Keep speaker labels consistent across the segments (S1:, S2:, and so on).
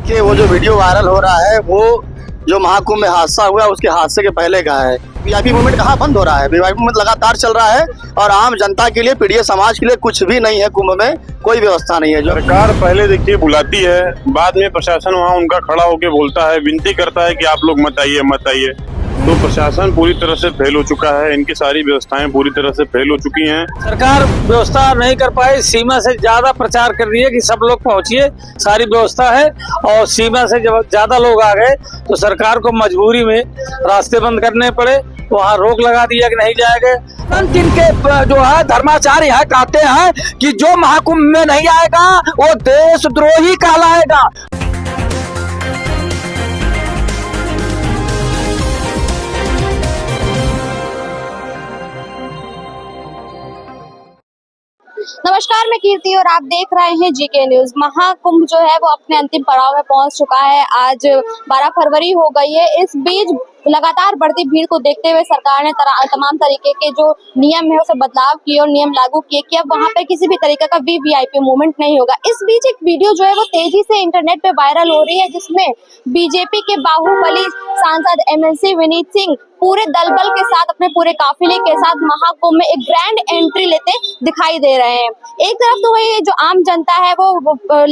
S1: कि वो जो वीडियो वायरल हो रहा है वो जो महाकुंभ में हादसा हुआ उसके हादसे के पहले का है। वीआईपी मूवमेंट कहाँ बंद हो रहा है? वीआईपी मूवमेंट लगातार चल रहा है और आम जनता के लिए, पीड़ित समाज के लिए कुछ भी नहीं है। कुंभ में कोई व्यवस्था नहीं है। जो
S2: सरकार पहले देखिए बुलाती है, बाद में प्रशासन वहाँ उनका खड़ा होकर बोलता है, विनती करता है कि आप लोग मत आइए मत आइए। तो प्रशासन पूरी तरह से फेल हो चुका है, इनकी सारी व्यवस्थाएं पूरी तरह से फेल हो चुकी हैं।
S3: सरकार व्यवस्था नहीं कर पाई, सीमा से ज्यादा प्रचार कर रही है कि सब लोग पहुंचिए, सारी व्यवस्था है, और सीमा से जब ज्यादा लोग आ गए तो सरकार को मजबूरी में रास्ते बंद करने पड़े, वहाँ रोक लगा दिया कि नहीं जाएगा।
S4: जिनके जो है धर्माचार्य है कहते हैं कि जो महाकुंभ में नहीं आएगा वो देशद्रोही कहलाएगा।
S5: नमस्कार, मैं कीर्ति और आप देख रहे हैं जीके न्यूज। महाकुंभ जो है वो अपने अंतिम पड़ाव में पहुंच चुका है। आज 12 फरवरी हो गई है। इस बीच लगातार बढ़ती भीड़ को देखते हुए सरकार ने तमाम तरीके के जो नियम है उसे बदलाव किए और नियम लागू किए कि अब वहां पे किसी भी तरीके का वीवीआईपी मूवमेंट नहीं होगा। इस बीच एक वीडियो जो है वो तेजी से इंटरनेट पे वायरल हो रही है, जिसमें बीजेपी के बाहुबली सांसद एमएलसी विनीत सिंह पूरे दलबल के साथ, अपने पूरे काफिले के साथ महाकुंभ में एक ग्रैंड एंट्री लेते दिखाई दे रहे हैं। एक तरफ तो वही जो आम जनता है वो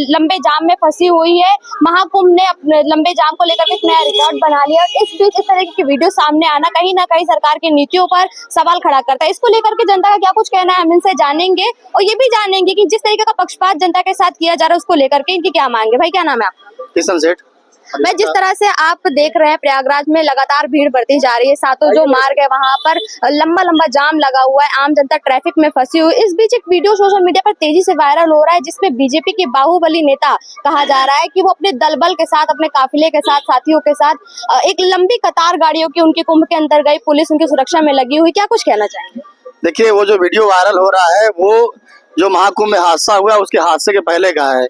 S5: लंबे जाम में फंसी हुई है। महाकुंभ ने अपने लंबे जाम को लेकर एक नया रिकॉर्ड बना लिया और इस बीच इस तरह की वीडियो सामने आना कहीं ना कहीं सरकार की नीतियों पर सवाल खड़ा करता है। इसको लेकर के जनता का क्या कुछ कहना है, हम इनसे जानेंगे और ये भी जानेंगे कि जिस तरीके का पक्षपात जनता के साथ किया जा रहा है उसको लेकर के इनकी क्या मांगे। भाई, क्या नाम है आपका?
S1: किशन सेठ।
S5: मैं जिस तरह से आप देख रहे हैं प्रयागराज में लगातार भीड़ बढ़ती जा रही है, सातों जो मार्ग है वहां पर लंबा लंबा जाम लगा हुआ है, आम जनता ट्रैफिक में फंसी हुई। इस बीच एक वीडियो सोशल मीडिया पर तेजी से वायरल हो रहा है, जिसमें बीजेपी के बाहुबली नेता कहा जा रहा है कि वो अपने दलबल के साथ, अपने काफिले के साथ, साथियों के साथ एक लंबी कतार गाड़ियों की उनके कुंभ के अंदर गई, पुलिस उनकी सुरक्षा में लगी हुई। क्या कुछ कहना चाहेंगे?
S1: देखिए, वो जो वीडियो वायरल हो रहा है वो जो महाकुंभ में हादसा हुआ उसके हादसे के पहले का है।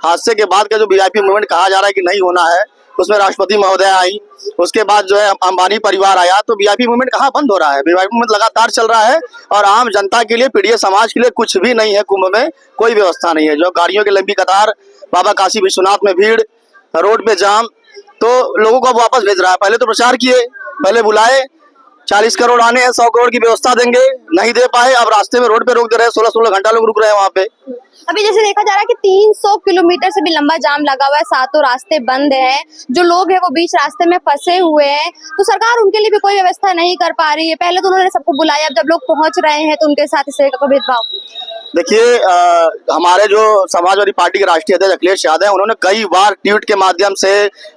S1: हादसे के बाद का जो वीआईपी मूवमेंट कहा जा रहा है कि नहीं होना है, उसमें राष्ट्रपति महोदय आई, उसके बाद जो है अंबानी परिवार आया, तो वीआईपी मूवमेंट कहाँ बंद हो रहा है? वीआईपी मूवमेंट लगातार चल रहा है और आम जनता के लिए, पीड़ित समाज के लिए कुछ भी नहीं है। कुंभ में कोई व्यवस्था नहीं है। जो गाड़ियों की लंबी कतार, बाबा काशी विश्वनाथ में भीड़, रोड पे जाम, तो लोगों को अब वापस भेज रहा है। पहले तो प्रचार किए, पहले बुलाए, 40 करोड़ आने हैं, 100 करोड़ की व्यवस्था देंगे, नहीं दे पाए, अब रास्ते में रोड पे रोक दे रहे हैं। 16-16 घंटा लोग रुक रहे हैं वहाँ पे।
S5: अभी जैसे देखा जा रहा है कि 300 किलोमीटर से भी लंबा जाम लगा हुआ है, सातों रास्ते बंद हैं, जो लोग हैं वो बीच रास्ते में फंसे हुए हैं, तो सरकार उनके लिए भी कोई व्यवस्था नहीं कर पा रही है। पहले तो उन्होंने सबको बुलाया, अब जब लोग पहुंच रहे हैं तो उनके साथ इस तरह का भेदभाव।
S1: देखिए, हमारे जो समाजवादी पार्टी के राष्ट्रीय अध्यक्ष अखिलेश यादव हैं, उन्होंने कई बार ट्वीट के माध्यम से,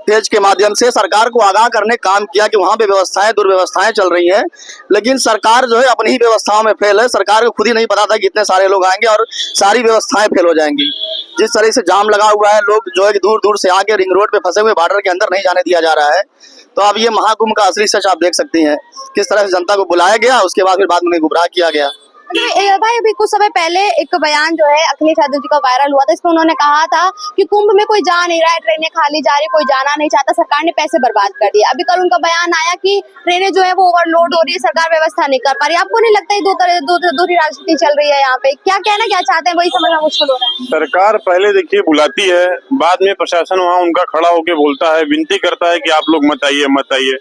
S1: पेज के माध्यम से सरकार को आगाह करने काम किया कि वहाँ पे व्यवस्थाएं, दुर्व्यवस्थाएं चल रही हैं, लेकिन सरकार जो है अपनी ही व्यवस्थाओं में फेल है। सरकार को खुद ही नहीं पता था कि इतने सारे लोग आएंगे और सारी व्यवस्थाएं फेल हो जाएंगी। जिस तरह से जाम लगा हुआ है, लोग जो है कि दूर दूर से आके रिंग रोड पे फंसे हुए, बॉर्डर के अंदर नहीं जाने दिया जा रहा है। तो अब ये महाकुंभ का असली सच आप देख सकती हैं, किस तरह से जनता को बुलाया गया, उसके बाद फिर बाद में गुमराह किया गया।
S5: भाई, अभी कुछ समय पहले एक बयान जो है अखिलेश यादव जी का वायरल हुआ था, इसमें उन्होंने कहा था कि कुंभ में कोई जा नहीं रहा है, ट्रेनें खाली जा रही, कोई जाना नहीं चाहता, सरकार ने पैसे बर्बाद कर दिए। अभी कल उनका बयान आया कि ट्रेनें जो है वो ओवरलोड हो रही है, सरकार व्यवस्था नहीं कर पा रही। आपको नहीं लगता है दो राजनीति चल रही है यहाँ पे? क्या कहना, क्या चाहते हैं, वही समझना मुश्किल हो रहा है।
S2: सरकार पहले देखिए बुलाती है, बाद में प्रशासन वहाँ उनका खड़ा होकर बोलता है, विनती करता है कि आप लोग मत आइए मत आइए।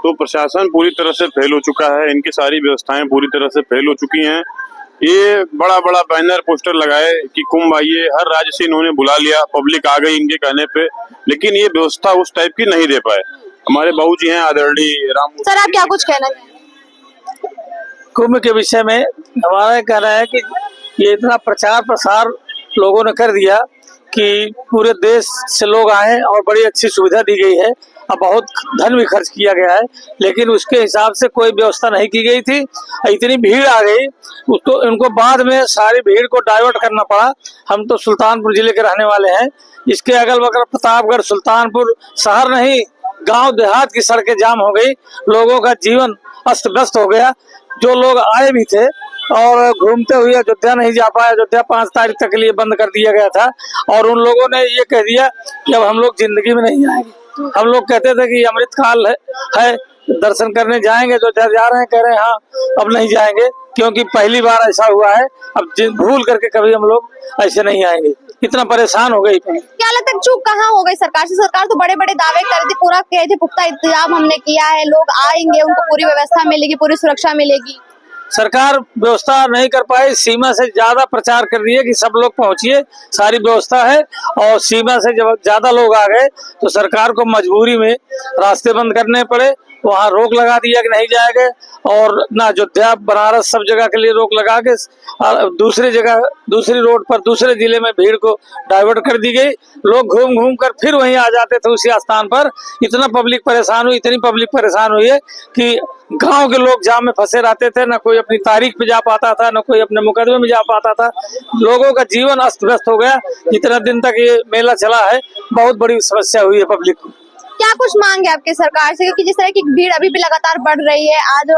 S2: तो प्रशासन पूरी तरह से फेल हो चुका है, इनकी सारी व्यवस्थाएं पूरी तरह से फेल हो चुकी हैं। ये बड़ा बड़ा बैनर पोस्टर लगाए कि कुंभ आइए, हर राज्य से इन्होंने बुला लिया, पब्लिक आ गई इनके कहने पे, लेकिन ये व्यवस्था उस टाइप की नहीं दे पाए। हमारे बहू जी हैं आदरणीय राम।
S5: सर, आप क्या कुछ कहना चाहेंगे?
S3: कुंभ के विषय में हमारा कहना है कि ये इतना प्रचार प्रसार लोगों ने कर दिया कि पूरे देश से लोग आए और बड़ी अच्छी सुविधा दी गई है, अब बहुत धन भी खर्च किया गया है, लेकिन उसके हिसाब से कोई व्यवस्था नहीं की गई थी। इतनी भीड़ आ गई, उसको इनको बाद में सारी भीड़ को डाइवर्ट करना पड़ा। हम तो सुल्तानपुर जिले के रहने वाले हैं, इसके अगल बगल प्रतापगढ़, सुल्तानपुर शहर नहीं, गांव देहात की सड़कें जाम हो गई, लोगों का जीवन अस्त व्यस्त हो गया। जो लोग आए भी थे और घूमते हुए अयोध्या नहीं जा पाए, अयोध्या 5 तारीख तक के लिए बंद कर दिया गया था, और उन लोगों ने ये कह दिया कि अब हम लोग जिंदगी में नहीं आएंगे। हम लोग कहते थे कि अमृत काल है, दर्शन करने जाएंगे तो जा रहे हैं, कह रहे हैं हाँ अब नहीं जाएंगे, क्योंकि पहली बार ऐसा हुआ है। अब भूल करके कभी हम लोग ऐसे नहीं आएंगे, इतना परेशान हो गई।
S5: क्या लगता है चूक कहाँ हो गई सरकार से? सरकार तो बड़े बड़े दावे कर रही थी, पूरा कह थी पुख्ता इंतजाम हमने किया है, लोग आएंगे उनको पूरी व्यवस्था मिलेगी, पूरी सुरक्षा मिलेगी।
S3: सरकार व्यवस्था नहीं कर पाई, सीमा से ज्यादा प्रचार कर रही है कि सब लोग पहुंचिए, सारी व्यवस्था है। और सीमा से जब ज्यादा लोग आ गए तो सरकार को मजबूरी में रास्ते बंद करने पड़े, वहाँ रोक लगा दिया कि नहीं जाएंगे। और ना अयोध्या बनारस सब जगह के लिए रोक लगा के दूसरी जगह दूसरी रोड पर दूसरे जिले में भीड़ को डाइवर्ट कर दी गई। लोग घूम घूम कर फिर वहीं आ जाते थे उसी स्थान पर। इतना पब्लिक परेशान हुई, इतनी पब्लिक परेशान हुई है कि गांव के लोग जाम में फंसे रहते थे, ना कोई अपनी तारीख पे जा पाता था, ना कोई अपने मुकदमे में जा पाता था। लोगों का जीवन अस्त व्यस्त हो गया। इतना दिन तक ये मेला चला है, बहुत बड़ी समस्या हुई है पब्लिक को।
S5: क्या कुछ मांग है आपके सरकार से, क्योंकि जिस तरह की भीड़ अभी भी लगातार बढ़ रही है, आज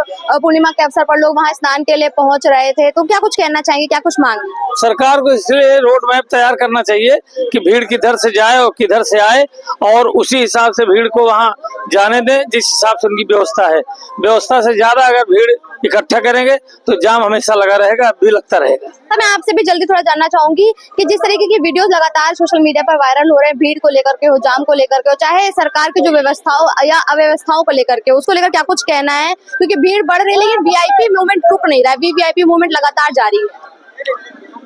S5: पूर्णिमा के अवसर पर लोग वहां स्नान के लिए पहुंच रहे थे, तो क्या कुछ कहना चाहिए, क्या कुछ मांग?
S3: सरकार को इसलिए रोड मैप तैयार करना चाहिए कि भीड़ किधर से जाए और किधर से आए, और उसी हिसाब से भीड़ को वहां जाने दें जिस हिसाब से उनकी व्यवस्था है। व्यवस्था से ज्यादा अगर भीड़ इकट्ठा करेंगे तो जाम हमेशा लगा रहेगा, अब भी लगता रहेगा।
S5: तो मैं आपसे भी जल्दी थोड़ा जानना चाहूंगी कि जिस तरीके की वीडियोस लगातार सोशल मीडिया पर वायरल हो रहे हैं, भीड़ को लेकर के हो, जाम को लेकर के हो, चाहे सरकार की जो व्यवस्थाओं या अव्यवस्थाओं को लेकर के, उसको लेकर क्या कुछ कहना है? क्योंकि भीड़ बढ़ रही है लेकिन वीआईपी मूवमेंट रुक नहीं रहा है, वीवीआईपी मूवमेंट लगातार जारी है।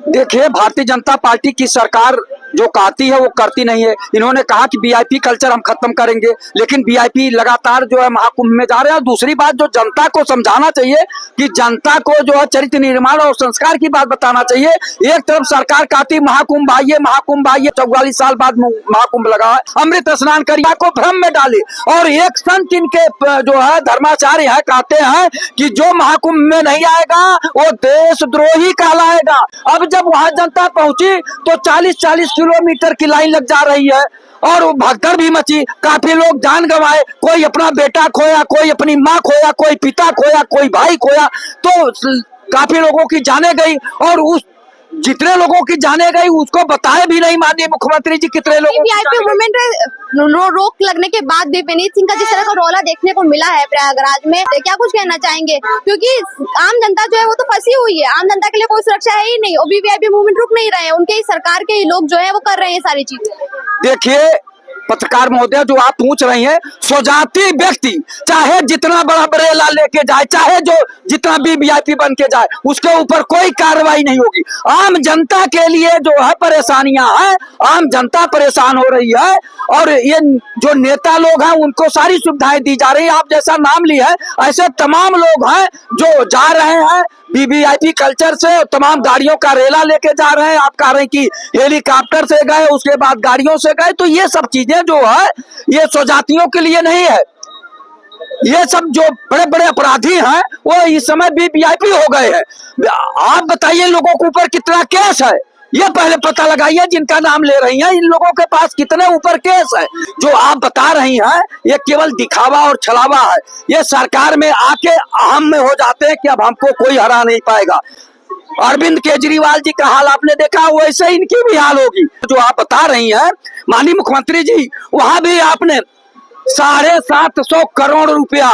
S4: देखिए, भारतीय जनता पार्टी की सरकार जो कहती है वो करती नहीं है। इन्होंने कहा कि वीआईपी कल्चर हम खत्म करेंगे, लेकिन वीआईपी लगातार जो है महाकुंभ में जा रहे हैं। दूसरी बात जो जनता को समझाना चाहिए कि जनता को जो है चरित्र निर्माण और संस्कार की बात बताना चाहिए। एक तरफ सरकार कहती महाकुंभ आइए, महाकुंभ आइए, 44 साल बाद महाकुंभ लगा है, अमृत स्नान करिए को भ्रम में डाले। और एक संत इनके जो है धर्माचार्य है, कहते हैं कि जो महाकुंभ में नहीं आएगा वो देशद्रोही कहलाएगा। अब जब वहां जनता पहुंची तो 40-40 किलोमीटर की लाइन लग जा रही है और भगदड़ भी मची, काफी लोग जान गंवाए, कोई अपना बेटा खोया, कोई अपनी माँ खोया, कोई पिता खोया, कोई भाई खोया, तो काफी लोगों की जाने गई। और उस जितने लोगों की जाने गई उसको बताए भी नहीं माननीय मुख्यमंत्री जी कितने लोगों
S5: वीआईपी मूवमेंट रोक लगने के बाद भी विनीत सिंह का जिस तरह का रौला देखने को मिला है प्रयागराज में, क्या कुछ कहना चाहेंगे? क्योंकि आम जनता जो है वो तो फंसी हुई है, आम जनता के लिए कोई सुरक्षा है ही नहीं, और वीवीआईपी मूवमेंट रुक नहीं रहे हैं, उनके सरकार के ही लोग जो है वो कर रहे हैं सारी चीजें।
S4: देखिए पत्रकार महोदय, जो आप पूछ रही हैं, स्वजाति व्यक्ति चाहे जितना बड़ा बरेला लेके जाए, चाहे जो जितना भी वीआईपी बन के जाए, उसके ऊपर कोई कार्रवाई नहीं होगी। आम जनता के लिए जो है परेशानियां हैं, आम जनता परेशान हो रही है, और ये जो नेता लोग हैं उनको सारी सुविधाएं दी जा रही है। आप जैसा नाम ली है ऐसे तमाम लोग हैं जो जा रहे हैं वीवीआईपी कल्चर से, तमाम गाड़ियों का रेला लेके जा रहे हैं। आप कह रहे हैं कि हेलीकॉप्टर से गए, उसके बाद गाड़ियों से गए, तो ये सब चीजें जो है ये स्वजातियों के लिए नहीं है। ये सब जो बड़े बड़े अपराधी हैं वो इस समय भी वीआईपी हो गए हैं। आप बताइए लोगों के ऊपर कितना केस है, ये पहले पता लगाइए। जिनका नाम ले रही हैं इन लोगों के पास कितने ऊपर केस है। जो आप बता रही हैं ये केवल दिखावा और छलावा है। ये सरकार में आके अहम में हो जाते हैं कि अब हमको कोई हरा नहीं पाएगा। अरविंद केजरीवाल जी का हाल आपने देखा, वैसे इनकी भी हाल होगी। जो आप बता रही हैं माननीय मुख्यमंत्री जी, वहां भी आपने 750 करोड़ रुपया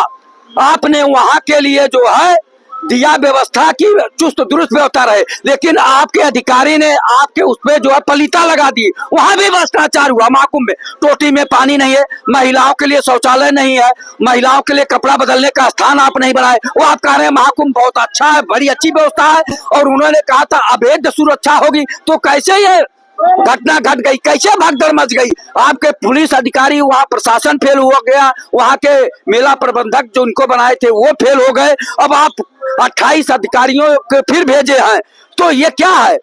S4: आपने वहां के लिए जो है दिया, व्यवस्था की चुस्त दुरुस्त व्यवस्था रहे, लेकिन आपके अधिकारी ने आपके उस पे जो है पलीता लगा दी। वहां भी भ्रष्टाचार हुआ। महाकुंभ में टोटी में पानी नहीं है, महिलाओं के लिए शौचालय नहीं है, महिलाओं के लिए कपड़ा बदलने का स्थान आप नहीं बनाए। वो आप कह रहे हैं महाकुंभ बहुत अच्छा है, बड़ी अच्छी व्यवस्था है, और उन्होंने कहा था अभेद्य सुरक्षा होगी, तो कैसे ये घटना घट गई, कैसे भगदड़ मच गई? आपके पुलिस अधिकारी, वहाँ प्रशासन फेल हो गया, वहाँ के मेला प्रबंधक जो उनको बनाए थे वो फेल हो गए। अब आप 28 अधिकारियों के फिर भेजे हैं, तो ये क्या है?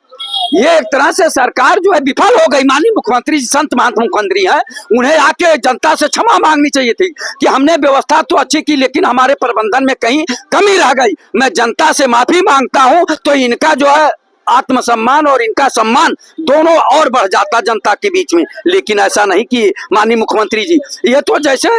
S4: ये एक तरह से सरकार जो है विफल हो गई। माननीय मुख्यमंत्री जी संत महंत मुख्यमंत्री हैं, उन्हें आके जनता से क्षमा मांगनी चाहिए थी कि हमने व्यवस्था तो अच्छी की लेकिन हमारे प्रबंधन में कहीं कमी रह गई। मैं जनता से माफी मांगता हूँ, तो इनका जो है आत्मसम्मान और इनका सम्मान दोनों और बढ़ जाता जनता के बीच में। लेकिन ऐसा नहीं कि माननीय मुख्यमंत्री जी, ये तो जैसे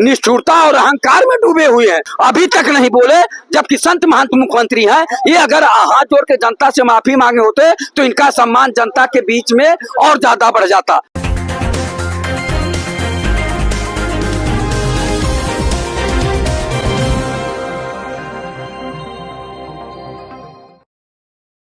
S4: निष्ठुरता और अहंकार में डूबे हुए हैं, अभी तक नहीं बोले, जबकि संत महंत मुख्यमंत्री हैं। ये अगर हाथ जोड़ के जनता से माफी मांगे होते तो इनका सम्मान जनता के बीच में और ज्यादा बढ़ जाता।